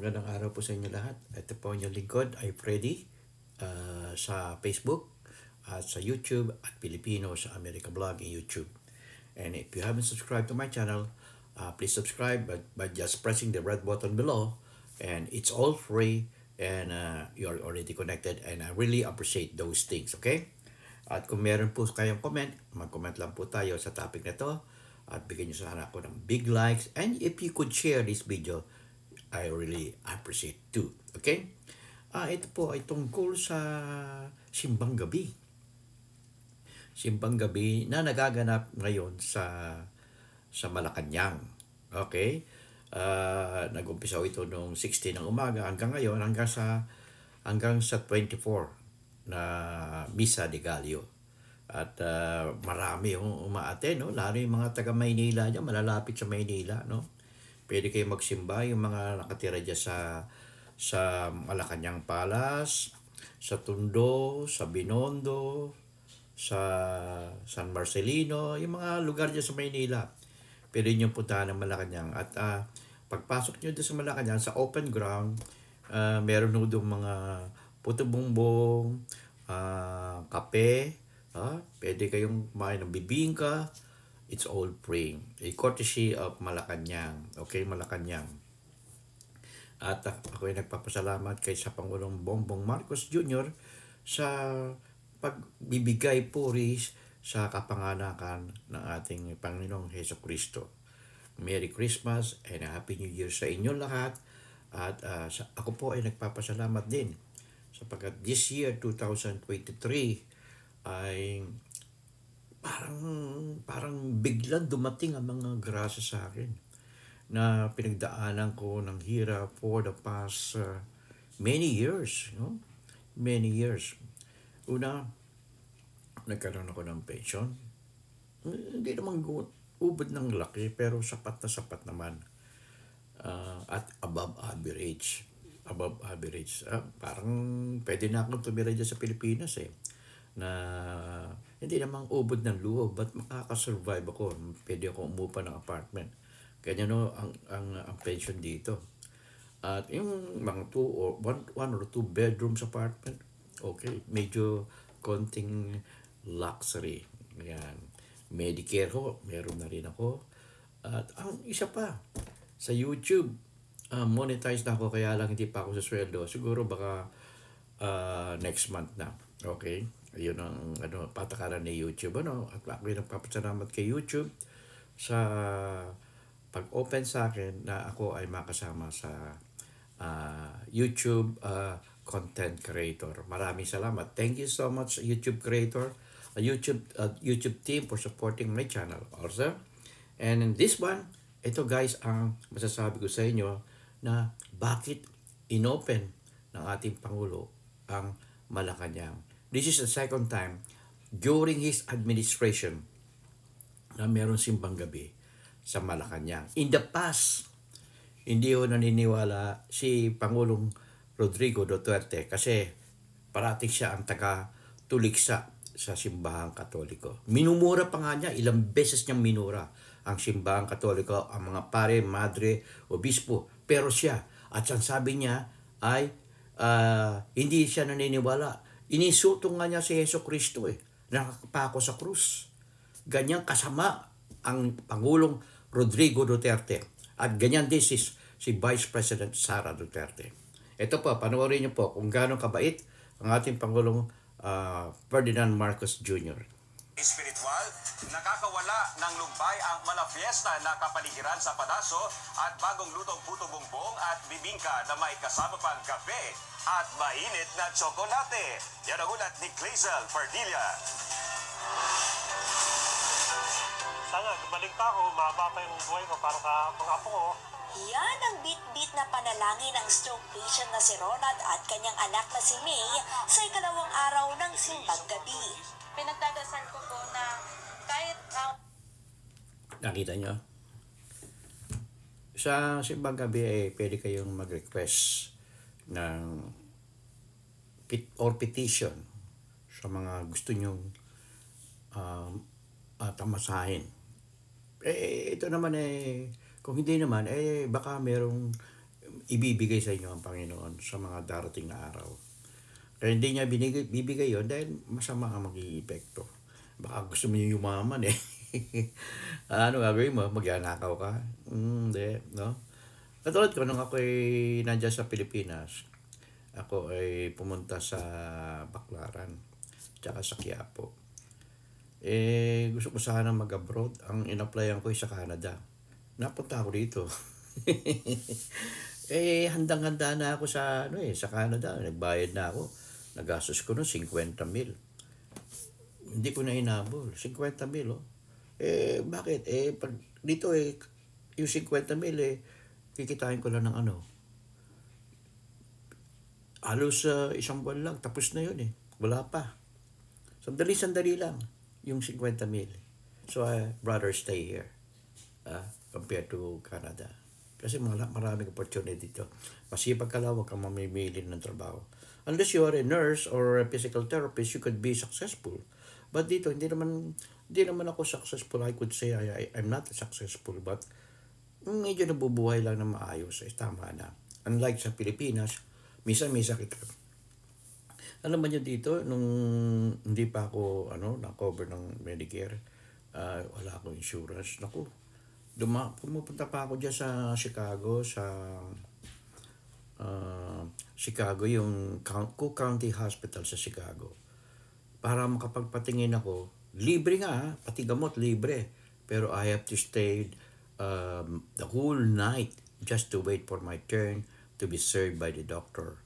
magandang araw po sa inyo lahat. Ito po ang inyong lingkod, ay Freddy, sa Facebook, at sa YouTube, at Pilipino sa America Blog and YouTube. And if you haven't subscribed to my channel, please subscribe by just pressing the red button below. And it's all free, and you're already connected, and I really appreciate those things, okay? At kung meron po kayong comment, mag-comment lang po tayo sa topic na to. At bigyan nyo sana ako ng big likes. And if you could share this video, I really appreciate too. Okay? Ito po ay tungkol sa simbang gabi. Simbang gabi na nagaganap ngayon sa Malacanang. Okay? Nag-umpisa ito noong 16 ng umaga hanggang ngayon, hanggang sa 24 na Misa de Gallo. At marami yung umaate, no? Lalo yung mga taga Maynila dyan, malalapit sa Maynila, no? Pwede kayo magsimba, yung mga nakatira dyan sa Malacanang Palace, sa Tondo, sa Binondo, sa San Marcelino, yung mga lugar dyan sa Maynila. Pwede nyo puntahan ng Malacanang. At pagpasok nyo dyan sa Malacanang, sa open ground, meron nyo doon mga puto bumbong, kape, pwede kayong kumain ng bibingka. It's all free. A courtesy of Malacanang. Okay, Malacanang. At ako ay nagpapasalamat kay sa Pangulong Bongbong Marcos Jr. sa pagbibigay puris sa kapanganakan ng ating Panginoong Hesus Kristo. Merry Christmas and Happy New Year sa inyong lahat. At ako po ay nagpapasalamat din sapagkat this year, 2023, ay parang biglang dumating ang mga grasya sa akin na pinagdaanan ko ng hirap for the past many years, no? Many years. Una, nagkaroon ako ng pension. Hindi naman ubod ng laki, pero sapat naman. At above average. Above average. Parang pwede na akong tumira dyan sa Pilipinas na hindi namang ubod ng luho, but makakasurvive ako. Pwede ako umupa ng apartment. Ganyan ang pension dito. At yung mga one or two bedrooms apartment, okay, medyo konting luxury. Yan. Medicare ho, meron na rin ako. At ang isa pa, sa YouTube, monetize na ako, kaya lang hindi pa ako sa sweldo. Siguro baka next month na. Okay? Ayun ang patakaran ni YouTube. At ako yung nagpapasalamat kay YouTube sa pag-open sa akin na ako ay makasama sa YouTube content creator. Maraming salamat. Thank you so much, YouTube creator, YouTube team for supporting my channel also. And in this one, ito guys ang masasabi ko sa inyo na bakit inopen ng ating Pangulo ang Malacanang. This is the second time during his administration na meron simbang gabi sa Malacanang. In the past, hindi ko naniniwala si Pangulong Rodrigo Duterte kasi parating siya ang taga-tuliksa sa simbahang Katoliko. Minumura pa nga niya, ilang beses niyang minura ang simbahang Katoliko, ang mga pare, madre, obispo. Pero siya, at ang sabi niya ay hindi siya naniniwala. Inisulto nga niya si Hesus Kristo nakapako sa krus. Ganyan kasama ang Pangulong Rodrigo Duterte. At ganyan din si Vice President Sara Duterte. Ito po, panoorin niyo po kung gaano kabait ang ating Pangulong Ferdinand Marcos Jr. Espiritual, nakakawala ng lumbay ang malafiesta na kapaligiran sa padaso at bagong lutong puto bumbong at bibingka na may kasama pang kape at mainit na tsokolate. Yan ang ulat ni Clazel Pardilla. Sana, gumaling pa ako, mahaba pa yung buhay ko para sa mga apo ko. Yan ang bit-bit na panalangin ng stroke patient na si Ronald at kanyang anak na si May sa ikalawang araw ng simbang gabi. Pinagdadasal ko po na kahit Nakita nyo? Sa simbang gabi pwede kayong mag-request ng petition sa mga gusto nyong tamasahin. Ito naman kung hindi naman, baka merong ibibigay sa inyo ang Panginoon sa mga darating na araw. Kaya hindi niya bibigay yon dahil masama ang magiging epekto. Baka gusto mo yung yumaman eh. Ano gagawin mo? Magyanakaw ka? Hindi, no? Katulad ko, nung ako ay nandiyan sa Pilipinas, ako ay pumunta sa Baclaran, tsaka sa Quiapo. Gusto ko sana mag-abroad. Ang in-applyan ko ay sa Canada. Napunta ako dito. Handang-handa na ako sa sa Canada. Nagbayad na ako. Nagastos ko noon 50,000. Hindi ko na inabol. 50,000, oh. Bakit? Pag dito yung 50,000 kikitain ko lang ng halos isang buwan lang. Tapos na yun Wala pa. Sandali lang yung 50,000. So I rather stay here compared to Canada. Kasi maraming opportunity dito. Masipag ka lang, huwag kang mamimili ng trabaho. Unless you are a nurse or a physical therapist, you could be successful. But dito, hindi naman ako successful. I could say I'm not successful, but medyo nabubuhay lang na maayos. Tama na. Unlike sa Pilipinas, minsan may sakit ka. Alam mo nyo dito, nung hindi pa ako na-cover ng Medicare, wala akong insurance. Naku, pumupunta pa ako dyan sa Chicago, Chicago, yung Cook County Hospital sa Chicago. Para makapagpatingin ako, libre nga, pati gamot libre. Pero I have to stay the whole night just to wait for my turn to be served by the doctor.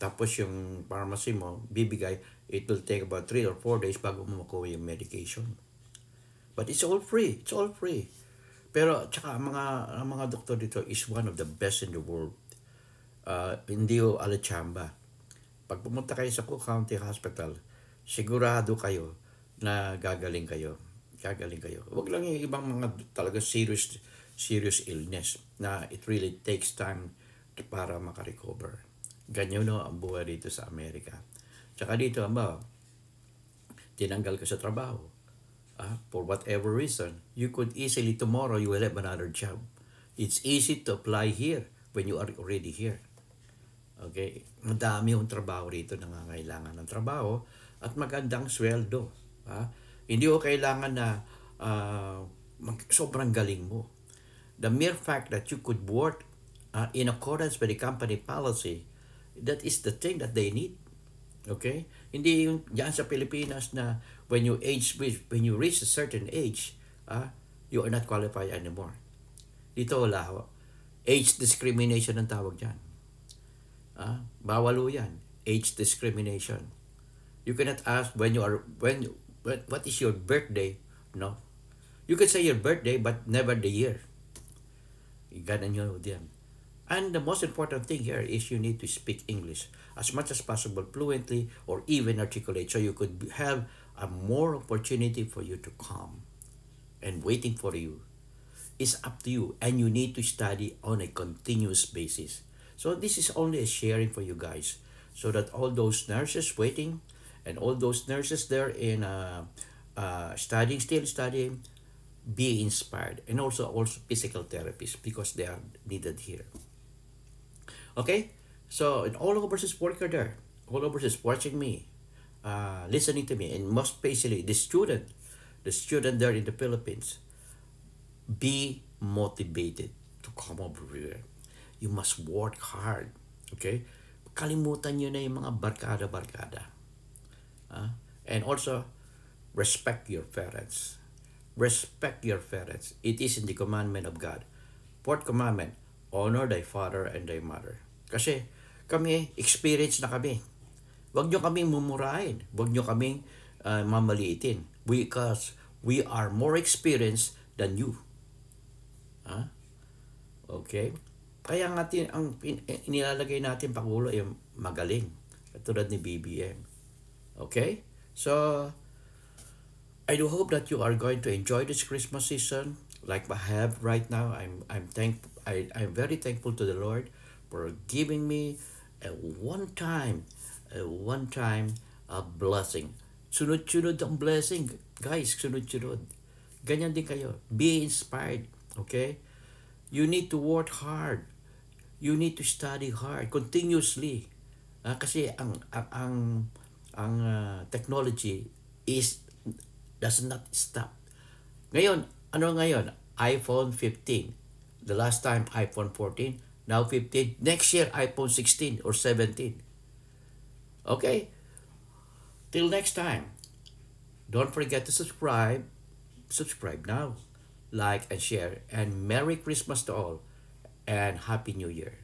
Tapos yung pharmacy mo, bibigay, it will take about 3 or 4 days bago mo makuha yung medication. But it's all free. It's all free. Pero tsaka ang mga doktor dito is one of the best in the world. Hindi o alachamba. Pag pumunta kayo sa Cook County Hospital, sigurado kayo na gagaling kayo. Huwag lang yung ibang mga talaga serious illness na it really takes time para makarecover. Ganyan ang buhay dito sa Amerika. Tsaka dito, tinanggal ka sa trabaho. For whatever reason, you could easily tomorrow you will have another job. It's easy to apply here when you are already here. Okay? Madami yung trabaho rito, nangangailangan ng trabaho at magandang sweldo. Hindi ko kailangan na sobrang galing mo. The mere fact that you could work in accordance with the company policy, that is the thing that they need. Okay? Hindi yung diyan sa Pilipinas na when you reach a certain age, you are not qualified anymore. Dito wala ho. Age discrimination ang tawag diyan. Bawal ho yan. Age discrimination. You cannot ask what is your birthday? No. You can say your birthday but never the year. Ganon yun diyan. And the most important thing here is you need to speak English as much as possible fluently or even articulate so you could have a more opportunity for you to come and waiting for you. It's up to you and you need to study on a continuous basis. So this is only a sharing for you guys so that all those nurses waiting and all those nurses there in still studying, be inspired, and also physical therapists because they are needed here. Okay, so all overseas worker there, all overseas watching me, listening to me, and most especially the student there in the Philippines, be motivated to come over here. You must work hard. Okay, kalimutan nyo na yung mga barkada. And also respect your parents. Respect your parents. It is in the commandment of God. Fourth commandment, honor thy father and thy mother. Kasi kami, experience na kami. Huwag nyo kaming mumurahin. Huwag nyo kaming mamaliitin. Because we are more experienced than you. Okay? Kaya nga ang inilalagay natin Pangulo ay magaling. Katulad ni BBM. Okay? So, I do hope that you are going to enjoy this Christmas season like I have right now. I'm very thankful to the Lord for giving me a one-time blessing. Sunod-sunod ang blessing. Guys, sunod-sunod. Ganyan din kayo. Be inspired. Okay? You need to work hard. you need to study hard continuously. Kasi ang technology does not stop. Ngayon, ano ngayon? iPhone 15. The last time iPhone 14, now 15. Next year iPhone 16 or 17. Okay? Till next time. Don't forget to subscribe. Subscribe now. Like and share, and Merry Christmas to all and Happy New Year.